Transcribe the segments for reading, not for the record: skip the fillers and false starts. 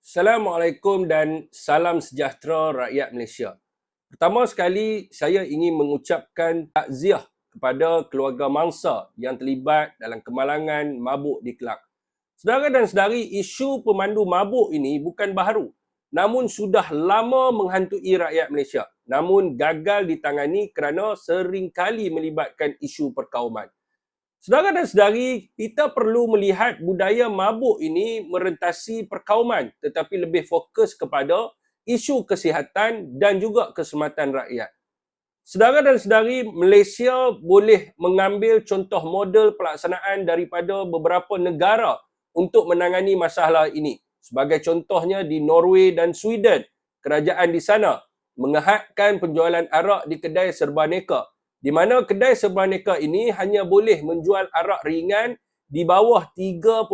Assalamualaikum dan salam sejahtera rakyat Malaysia. Pertama sekali, saya ingin mengucapkan takziah kepada keluarga mangsa yang terlibat dalam kemalangan mabuk di Kelang. Saudara dan saudari, isu pemandu mabuk ini bukan baharu, namun sudah lama menghantui rakyat Malaysia. Namun gagal ditangani kerana seringkali melibatkan isu perkauman. Saudara dan saudari, kita perlu melihat budaya mabuk ini merentasi perkauman tetapi lebih fokus kepada isu kesihatan dan juga keselamatan rakyat. Saudara dan saudari, Malaysia boleh mengambil contoh model pelaksanaan daripada beberapa negara untuk menangani masalah ini. Sebagai contohnya di Norway dan Sweden, kerajaan di sana mengehadkan penjualan arak di kedai serba neka, di mana kedai serba neka ini hanya boleh menjual arak ringan di bawah 3.5%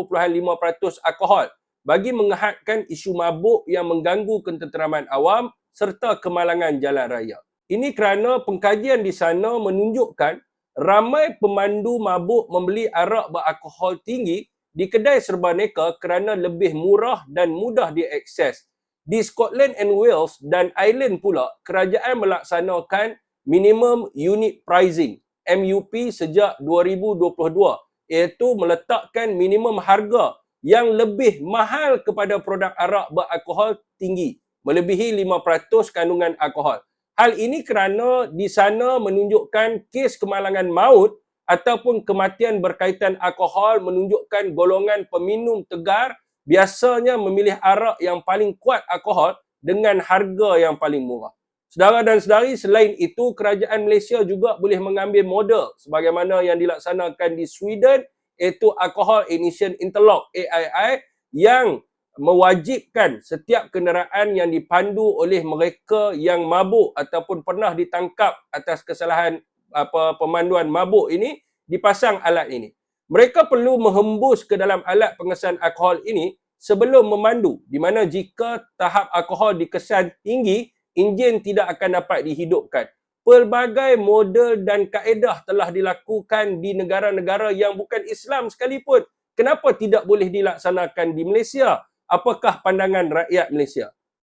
alkohol bagi mengehadkan isu mabuk yang mengganggu ketenteraman awam serta kemalangan jalan raya. Ini kerana pengkajian di sana menunjukkan ramai pemandu mabuk membeli arak beralkohol tinggi di kedai serba neka kerana lebih murah dan mudah diakses. Di Scotland and Wales dan Ireland pula, kerajaan melaksanakan minimum unit pricing MUP sejak 2022, iaitu meletakkan minimum harga yang lebih mahal kepada produk arak beralkohol tinggi, melebihi 5% kandungan alkohol. Hal ini kerana di sana menunjukkan kes kemalangan maut ataupun kematian berkaitan alkohol menunjukkan golongan peminum tegar biasanya memilih arak yang paling kuat alkohol dengan harga yang paling murah. Saudara dan saudari, selain itu, kerajaan Malaysia juga boleh mengambil model sebagaimana yang dilaksanakan di Sweden, iaitu Alcohol Emission Interlock AII, yang mewajibkan setiap kenderaan yang dipandu oleh mereka yang mabuk ataupun pernah ditangkap atas kesalahan pemanduan mabuk ini, dipasang alat ini. Mereka perlu menghembus ke dalam alat pengesan alkohol ini sebelum memandu, di mana jika tahap alkohol dikesan tinggi, enjin tidak akan dapat dihidupkan. Pelbagai model dan kaedah telah dilakukan di negara-negara yang bukan Islam sekalipun. Kenapa tidak boleh dilaksanakan di Malaysia? Apakah pandangan rakyat Malaysia?